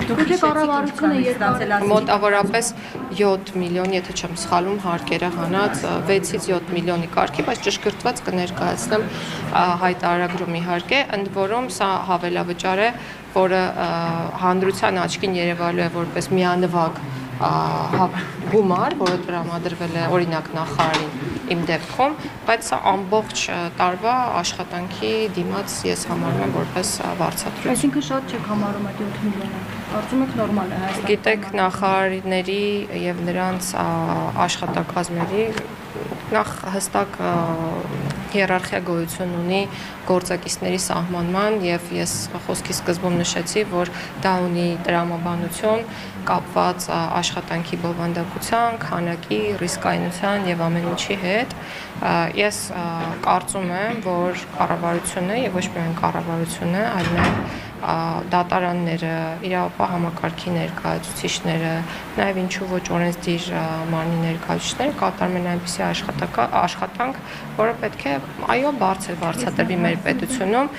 Դուք կառավարությունը մոտավորապես 7 միլիոն, եթե չեմ սխալվում, հարկերը հանած 6-ից 7 միլիոնի կարգի, բայց ճշգրտված կներկայացնեմ հայտարարագրում իհարկե, ընդ որում սա հավելավճար է, որը հանրության աչքին երևալու է որպես միանվագ գումար, որը տրամադրվել է օրինակ նախարարին իմ դեպքում, բայց սա ամբողջ տարվա աշխատանքի դիմաց ես համարում եմ որպես վարձատրություն։ Այսինքն շատ չեք համարում այդ 7 միլիոնը։ Կարծում եք նորմալ է Հայաստանում։ Գիտեք, նախարարների եւ նրանց աշխատակազմերի նախ հստակ հիերարխիա գոյություն ունի գործակիցների սահմանման եւ ես խոսքի սկզբում նշեցի, որ դա ունի տրամաբանություն կապված աշխատանքի բովանդակության, քանակի, ռիսկայնության եւ ամեն ինչի հետ։ Ես կարծում եմ, որ կառավարությունը եւ ոչ միայն կառավարությունը, այլ նաեւ դատարանները, իրավապահ համակարգի ներկայացուցիչները, նաեւ ինչու ոչ օրենսդիր մարմնի ներկայացուցիչները կատարում են այնպիսի աշխատանք, որը պետք է այո բարձր վարձատրվի մեր պետությունում։